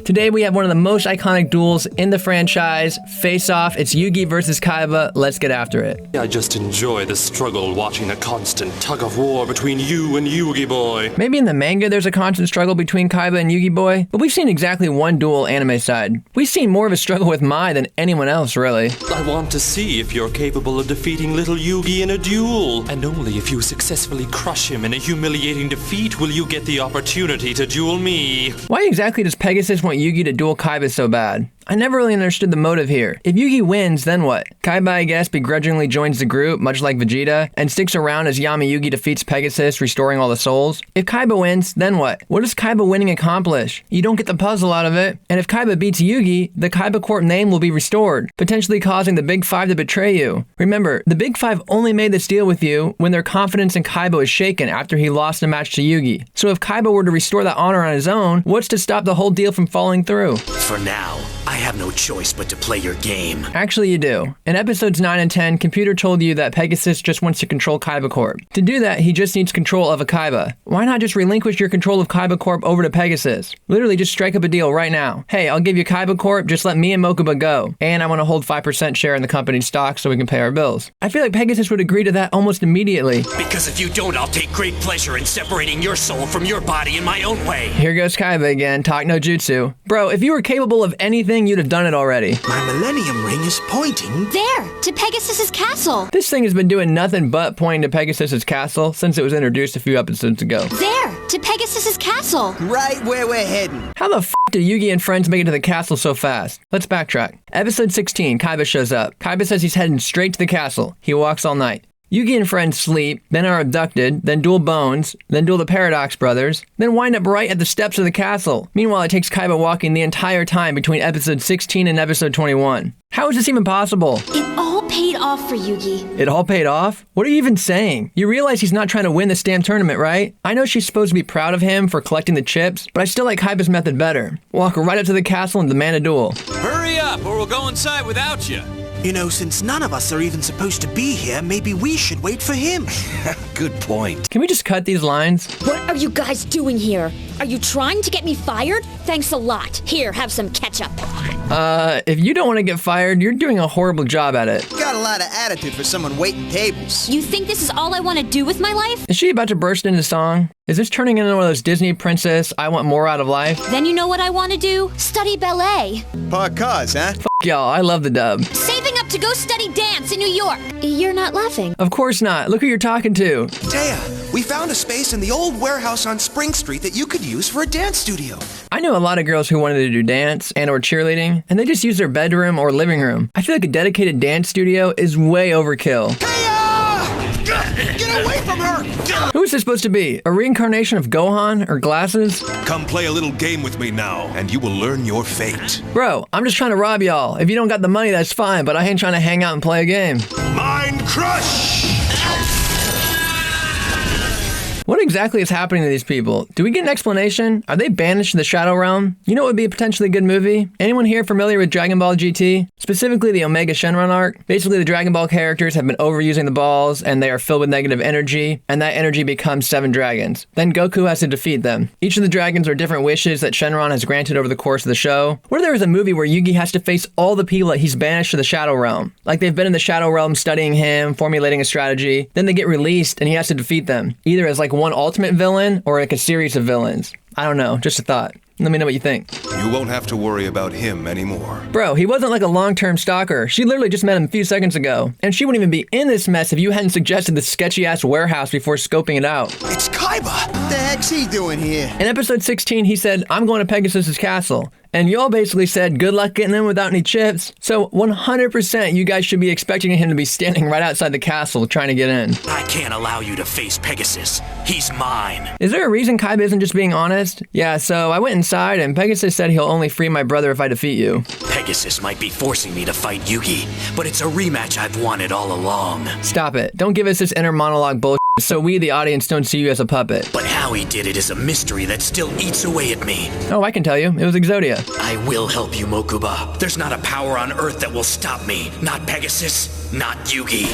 Today we have one of the most iconic duels in the franchise. Face off, it's Yugi versus Kaiba. Let's get after it. I just enjoy the struggle watching a constant tug of war between you and Yugi boy. Maybe in the manga there's a constant struggle between Kaiba and Yugi boy, but we've seen exactly one duel anime side. We've seen more of a struggle with Mai than anyone else, really. I want to see if you're capable of defeating little Yugi in a duel. And only if you successfully crush him in a humiliating defeat will you get the opportunity to duel me. Why exactly does Pegasus want Yugi to duel Kaiba so bad? I never really understood the motive here. If Yugi wins, then what? Kaiba, I guess, begrudgingly joins the group, much like Vegeta, and sticks around as Yugi defeats Pegasus, restoring all the souls. If Kaiba wins, then what? What does Kaiba winning accomplish? You don't get the puzzle out of it. And if Kaiba beats Yugi, the Kaiba Corp name will be restored, potentially causing the Big Five to betray you. Remember, the Big Five only made this deal with you when their confidence in Kaiba was shaken after he lost a match to Yugi. So if Kaiba were to restore that honor on his own, what's to stop the whole deal from falling through? For now, I have no choice but to play your game. Actually, you do. In episodes 9 and 10, Computer told you that Pegasus just wants to control Kaiba Corp. To do that, he just needs control of a Kaiba. Why not just relinquish your control of Kaiba Corp over to Pegasus? Literally just strike up a deal right now. Hey, I'll give you Kaiba Corp, just let me and Mokuba go. And I want to hold 5% share in the company's stock so we can pay our bills. I feel like Pegasus would agree to that almost immediately. Because if you don't, I'll take great pleasure in separating your soul from your body in my own way. Here goes Kaiba again, talk no jutsu. Bro, if you were capable of anything, you'd have done it already. My Millennium Ring is pointing there, to Pegasus's castle. This thing has been doing nothing but pointing to Pegasus's castle since it was introduced a few episodes ago. There, to Pegasus's castle. right where we're heading. How the f*** did Yugi and friends make it to the castle so fast? Let's backtrack. Episode 16, Kaiba shows up. Kaiba says he's heading straight to the castle. He walks all night. Yugi and friends sleep, then are abducted, then duel Bones, then duel the Paradox Brothers, then wind up right at the steps of the castle. Meanwhile, it takes Kaiba walking the entire time between episode 16 and episode 21. How is this even possible? It all paid off for Yugi. It all paid off? What are you even saying? You realize he's not trying to win this damn tournament, right? I know she's supposed to be proud of him for collecting the chips, but I still like Kaiba's method better. Walk right up to the castle and demand a duel. Hurry up, or we'll go inside without you. You know, since none of us are even supposed to be here, maybe we should wait for him. Good point. Can we just cut these lines? What are you guys doing here? Are you trying to get me fired? Thanks a lot. Here, have some ketchup. If you don't want to get fired, you're doing a horrible job at it. Got a lot of attitude for someone waiting tables. You think this is all I want to do with my life? Is she about to burst into song? Is this turning into one of those Disney princess, I want more out of life? Then you know what I want to do? Study ballet. Park cars, huh? F*** y'all, I love the dub. Saving up to go study dance in New York. You're not laughing. Of course not. Look who you're talking to. Taya, we found a space in the old warehouse on Spring Street that you could use for a dance studio. I know a lot of girls who wanted to do dance and or cheerleading, and they just use their bedroom or living room. I feel like a dedicated dance studio is way overkill. Taya! Get away from her! Who is this supposed to be? A reincarnation of Gohan or glasses? Come play a little game with me now, and you will learn your fate. Bro, I'm just trying to rob y'all. If you don't got the money, that's fine, but I ain't trying to hang out and play a game. Mind Crush! What exactly is happening to these people? Do we get an explanation? Are they banished to the Shadow Realm? You know what would be a potentially good movie? Anyone here familiar with Dragon Ball GT? Specifically the Omega Shenron arc? Basically, the Dragon Ball characters have been overusing the balls, and they are filled with negative energy, and that energy becomes 7 dragons. Then Goku has to defeat them. Each of the dragons are different wishes that Shenron has granted over the course of the show. What if there was a movie where Yugi has to face all the people that he's banished to the Shadow Realm? Like they've been in the Shadow Realm studying him, formulating a strategy, then they get released, and he has to defeat them. Either as like one ultimate villain or like a series of villains. I don't know, just a thought. Let me know what you think. You won't have to worry about him anymore. Bro, he wasn't like a long-term stalker. She literally just met him a few seconds ago. And she wouldn't even be in this mess if you hadn't suggested this sketchy-ass warehouse before scoping it out. It's Kaiba! What the heck's he doing here? In episode 16, he said, I'm going to Pegasus's castle. And y'all basically said, good luck getting in without any chips. So 100% you guys should be expecting him to be standing right outside the castle trying to get in. I can't allow you to face Pegasus. He's mine. Is there a reason Kaiba isn't just being honest? Yeah, so I went inside and Pegasus said he'll only free my brother if I defeat you. Pegasus might be forcing me to fight Yugi, but it's a rematch I've wanted all along. Stop it. Don't give us this inner monologue bullshit. so we, the audience, don't see you as a puppet. But how he did it is a mystery that still eats away at me. Oh, I can tell you. It was Exodia. I will help you, Mokuba. There's not a power on Earth that will stop me. Not Pegasus, not Yugi.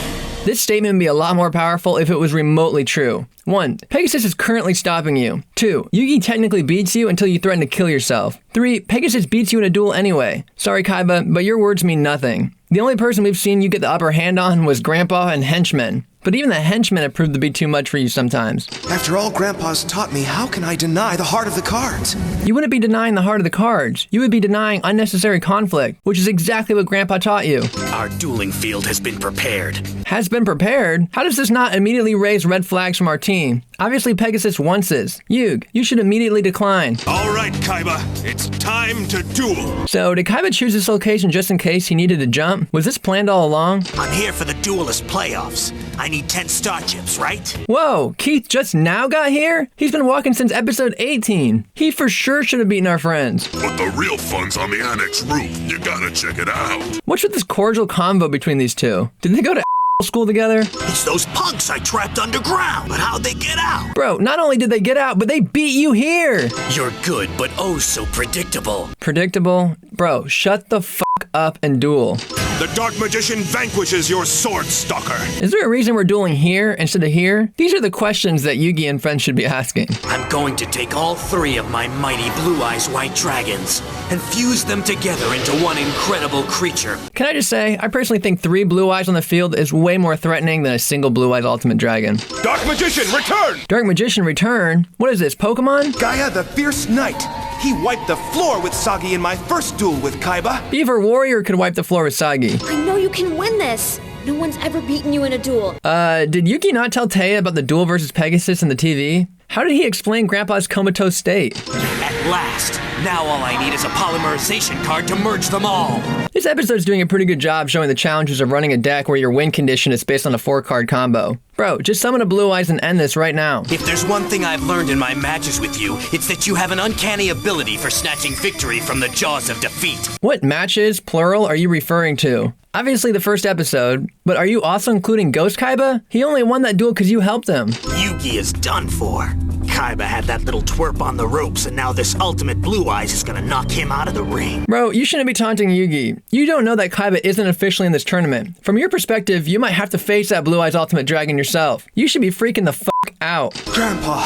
This statement would be a lot more powerful if it was remotely true. 1. Pegasus is currently stopping you. 2. Yugi technically beats you until you threaten to kill yourself. 3. Pegasus beats you in a duel anyway. Sorry, Kaiba, but your words mean nothing. The only person we've seen you get the upper hand on was Grandpa and henchmen. But even the henchmen have proved to be too much for you sometimes. After all Grandpa's taught me, how can I deny the heart of the cards? You wouldn't be denying the heart of the cards. You would be denying unnecessary conflict, which is exactly what Grandpa taught you. Our dueling field has been prepared. Has been prepared? How does this not immediately raise red flags from our team? Obviously Pegasus wants this. Yug, you should immediately decline. All right, Kaiba, it's time to duel. So did Kaiba choose this location just in case he needed to jump? Was this planned all along? I'm here for the duelist playoffs. I need 10 star chips, right? Whoa, Keith just now got here? He's been walking since episode 18. He for sure should have beaten our friends. But the real fun's on the annex roof. You gotta check it out. What's with this cordial convo between these two? Did they go to school together? It's those punks I trapped underground, but how'd they get out? Bro, not only did they get out, but they beat you here. You're good, but oh so predictable. Predictable? Bro, shut the fuck up and duel. The Dark Magician vanquishes your sword stalker. Is there a reason we're dueling here instead of here? These are the questions that Yugi and friends should be asking. I'm going to take all 3 of my mighty Blue Eyes White Dragons and fuse them together into one incredible creature. Can I just say, I personally think 3 Blue Eyes on the field is way more threatening than a single Blue Eyes Ultimate Dragon. Dark Magician, return! Dark Magician return? What is this, Pokemon? Gaia the Fierce Knight. He wiped the floor with Sagi in my first duel with Kaiba. Beaver Warrior could wipe the floor with Sagi. I know you can win this. No one's ever beaten you in a duel. Did Yuki not tell Taya about the duel versus Pegasus in the TV? How did he explain Grandpa's comatose state? At last, now all I need is a polymerization card to merge them all. This episode's doing a pretty good job showing the challenges of running a deck where your win condition is based on a 4-card combo. Bro, just summon a Blue Eyes and end this right now. If there's one thing I've learned in my matches with you, it's that you have an uncanny ability for snatching victory from the jaws of defeat. What matches, plural, are you referring to? Obviously the first episode, but are you also including Ghost Kaiba? He only won that duel because you helped him. Yugi is done for. Kaiba had that little twerp on the ropes, and now this ultimate Blue Eyes is gonna knock him out of the ring. Bro, you shouldn't be taunting Yugi. You don't know that Kaiba isn't officially in this tournament. From your perspective, you might have to face that Blue Eyes Ultimate Dragon yourself. You should be freaking the fuck out. Grandpa,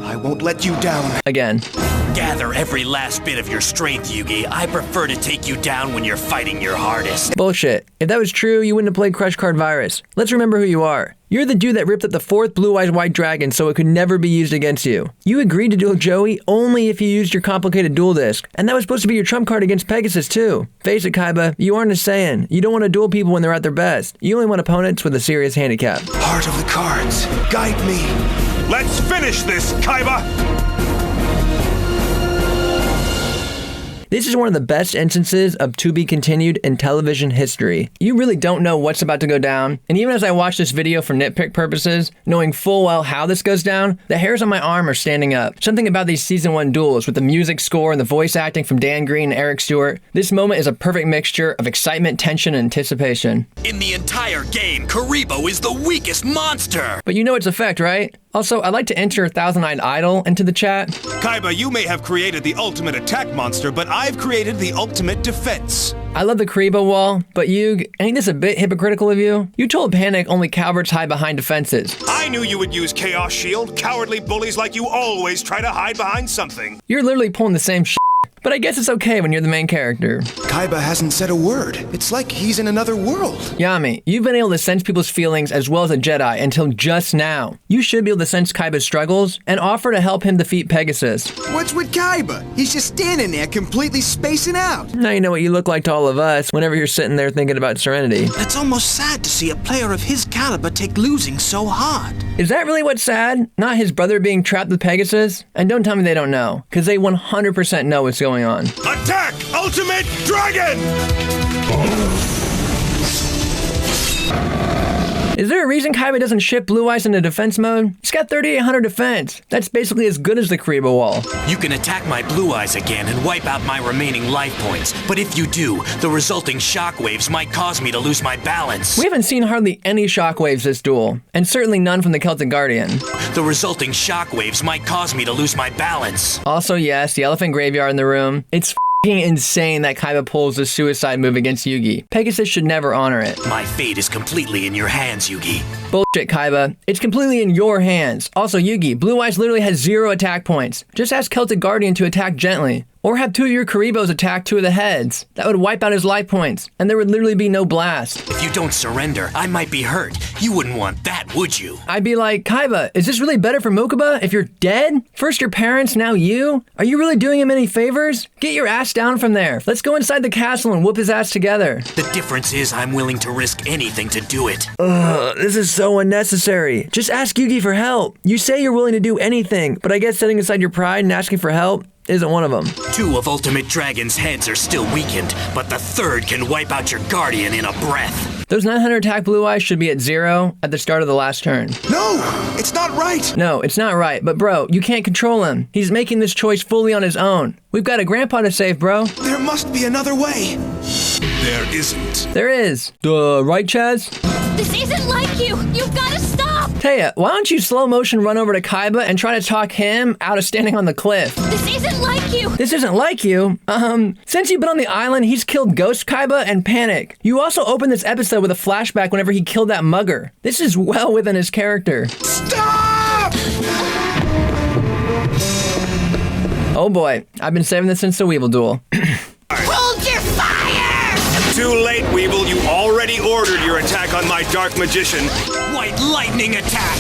I won't let you down. Again. Gather every last bit of your strength, Yugi. I prefer to take you down when you're fighting your hardest. Bullshit. If that was true, you wouldn't have played Crush Card Virus. Let's remember who you are. You're the dude that ripped up the 4th Blue Eyes White Dragon so it could never be used against you. You agreed to duel Joey only if you used your complicated duel disc. And that was supposed to be your trump card against Pegasus too. Face it, Kaiba, you aren't a Saiyan. You don't want to duel people when they're at their best. You only want opponents with a serious handicap. Heart of the cards, guide me. Let's finish this, Kaiba! This is one of the best instances of to be continued in television history. You really don't know what's about to go down, and even as I watch this video for nitpick purposes, knowing full well how this goes down, the hairs on my arm are standing up. Something about these season 1 duels with the music score and the voice acting from Dan Green and Eric Stewart, this moment is a perfect mixture of excitement, tension, and anticipation. In the entire game, Karibo is the weakest monster! But you know its effect, right? Also, I'd like to enter Thousand-Eyed Idol into the chat. Kaiba, you may have created the ultimate attack monster, but I've created the ultimate defense. I love the Karibo wall, but Yug, ain't this a bit hypocritical of you? You told Panic only cowards hide behind defenses. I knew you would use Chaos Shield. Cowardly bullies like you always try to hide behind something. You're literally pulling the same shit. But I guess it's okay when you're the main character. Kaiba hasn't said a word. It's like he's in another world. Yami, you've been able to sense people's feelings as well as a Jedi until just now. You should be able to sense Kaiba's struggles and offer to help him defeat Pegasus. What's with Kaiba? He's just standing there completely spacing out. Now you know what you look like to all of us whenever you're sitting there thinking about Serenity. It's almost sad to see a player of his caliber take losing so hard. Is that really what's sad? Not his brother being trapped with Pegasus? And don't tell me they don't know, because they 100% know what's going on. Attack! Ultimate Dragon! Is there a reason Kaiba doesn't ship Blue Eyes into defense mode? He's got 3800 defense. That's basically as good as the Kaiba wall. You can attack my Blue Eyes again and wipe out my remaining life points. But if you do, the resulting shockwaves might cause me to lose my balance. We haven't seen hardly any shockwaves this duel, and certainly none from the Celtic Guardian. The resulting shockwaves might cause me to lose my balance. Also, yes, the elephant graveyard in the room. It's f***ing insane that Kaiba pulls the suicide move against Yugi. Pegasus should never honor it. My fate is completely in your hands, Yugi. Bullshit, Kaiba. It's completely in your hands. Also, Yugi, Blue Eyes literally has 0 attack points. Just ask Celtic Guardian to attack gently. Or have 2 of your Karibos attack 2 of the heads. That would wipe out his life points, and there would literally be no blast. If you don't surrender, I might be hurt. You wouldn't want that, would you? I'd be like, Kaiba, is this really better for Mokuba if you're dead? First your parents, now you? Are you really doing him any favors? Get your ass down from there. Let's go inside the castle and whoop his ass together. The difference is I'm willing to risk anything to do it. This is so unnecessary. Just ask Yugi for help. You say you're willing to do anything, but I guess setting aside your pride and asking for help isn't one of them. 2 of Ultimate Dragon's heads are still weakened, but the 3rd can wipe out your Guardian in a breath. Those 900 attack Blue Eyes should be at 0 at the start of the last turn. No, it's not right. No, it's not right, but bro, you can't control him. He's making this choice fully on his own. We've got a grandpa to save, bro. There must be another way. There isn't. There is. Right, Chaz? This isn't like you! You've gotta stop! Taya, why don't you slow motion run over to Kaiba and try to talk him out of standing on the cliff? This isn't like you! This isn't like you? Since you've been on the island, he's killed Ghost Kaiba and Panic. You also opened this episode with a flashback whenever he killed that mugger. This is well within his character. Stop! Oh boy, I've been saving this since the Weevil duel. Hold your fire! Too late, Weevil. You already ordered your attack on my Dark Magician. White Lightning attack!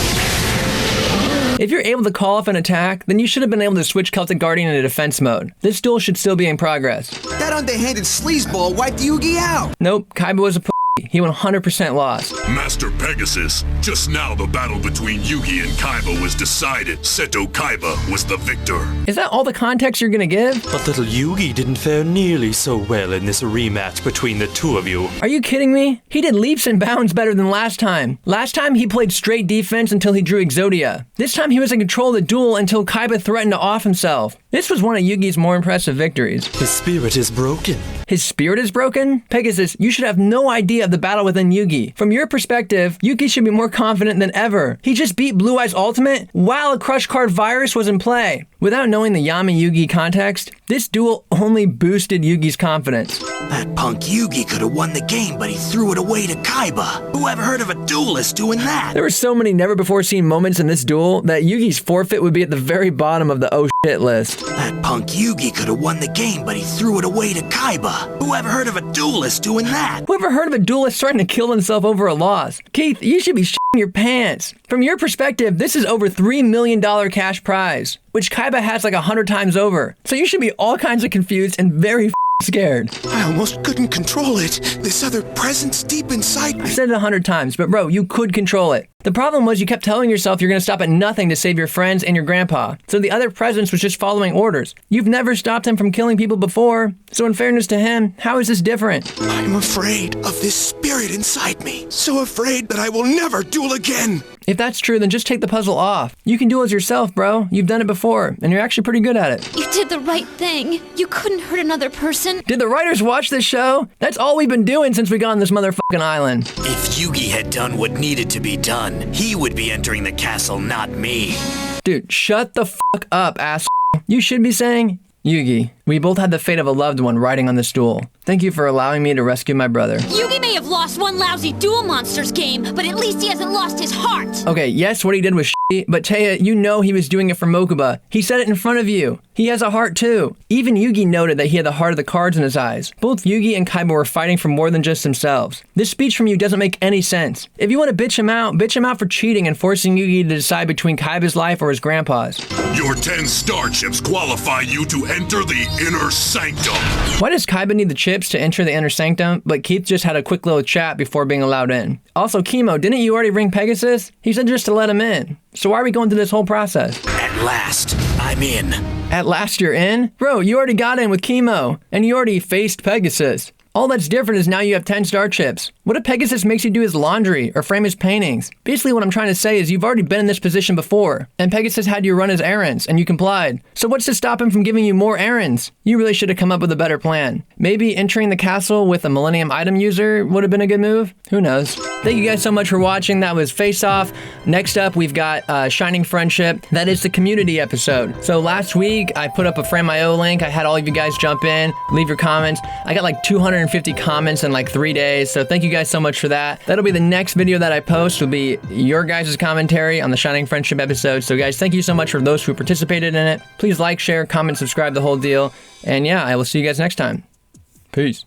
If you're able to call off an attack, then you should have been able to switch Celtic Guardian into defense mode. This duel should still be in progress. That underhanded sleazeball wiped Yugi out. Nope, Kaiba was a He 100% lost. Master Pegasus, just now the battle between Yugi and Kaiba was decided. Seto Kaiba was the victor. Is that all the context you're gonna give? But little Yugi didn't fare nearly so well in this rematch between the 2 of you. Are you kidding me? He did leaps and bounds better than last time. Last time he played straight defense until he drew Exodia. This time he was in control of the duel until Kaiba threatened to off himself. This was one of Yugi's more impressive victories. His spirit is broken. His spirit is broken? Pegasus, you should have no idea of the battle within Yugi. From your perspective, Yugi should be more confident than ever. He just beat Blue Eyes Ultimate while a Crush Card virus was in play. Without knowing the Yami-Yugi context, this duel only boosted Yugi's confidence. That punk Yugi could have won the game, but he threw it away to Kaiba. Who ever heard of a duelist doing that? There were so many never-before-seen moments in this duel that Yugi's forfeit would be at the very bottom of the oh shit list. That punk Yugi could have won the game, but he threw it away to Kaiba. Who ever heard of a duelist doing that? Whoever heard of a duelist trying to kill himself over a loss? Keith, you should be shitting your pants. From your perspective, this is over $3 million cash prize, which Kaiba has like 100 times over. So you should be all kinds of confused and very scared. I almost couldn't control it. This other presence deep inside me. I said it 100 times, but bro, you could control it. The problem was you kept telling yourself you're going to stop at nothing to save your friends and your grandpa. So the other presence was just following orders. You've never stopped him from killing people before. So in fairness to him, how is this different? I'm afraid of this spirit inside me. So afraid that I will never duel again. If that's true, then just take the puzzle off. You can duel as yourself, bro. You've done it before, and you're actually pretty good at it. You did the right thing. You couldn't hurt another person. Did the writers watch this show? That's all we've been doing since we got on this motherfucking island. If Yugi had done what needed to be done, he would be entering the castle, not me. Dude, shut the fuck up, asshole. You should be saying, Yugi, we both had the fate of a loved one riding on this duel. Thank you for allowing me to rescue my brother. Yugi may have lost one lousy Duel Monsters game, but at least he hasn't lost his heart. Okay, yes, what he did was shitty, but Taya, you know he was doing it for Mokuba. He said it in front of you. He has a heart too. Even Yugi noted that he had the heart of the cards in his eyes. Both Yugi and Kaiba were fighting for more than just themselves. This speech from you doesn't make any sense. If you want to bitch him out for cheating and forcing Yugi to decide between Kaiba's life or his grandpa's. Your 10 star chips qualify you to enter the inner sanctum. Why does Kaiba need the chips to enter the inner sanctum, but Keith just had a quick little chat before being allowed in? Also, Chemo, didn't you already ring Pegasus? He said just to let him in. So why are we going through this whole process? At last, I'm in. At last you're in? Bro, you already got in with Chemo, and you already faced Pegasus. All that's different is now you have 10 star chips. What if Pegasus makes you do his laundry or frame his paintings? Basically what I'm trying to say is you've already been in this position before, and Pegasus had you run his errands, and you complied. So what's to stop him from giving you more errands? You really should have come up with a better plan. Maybe entering the castle with a Millennium item user would have been a good move? Who knows? Thank you guys so much for watching. That was Face Off. Next up, we've got Shining Friendship. That is the community episode. So last week, I put up a Frame.io link. I had all of you guys jump in, leave your comments. I got like 250 comments in like 3 days. So thank you guys so much for that. That'll be the next video that I post, will be your guys' commentary on the Shining Friendship episode. So guys, thank you so much for those who participated in it. Please like, share, comment, subscribe, the whole deal. And yeah, I will see you guys next time. Peace.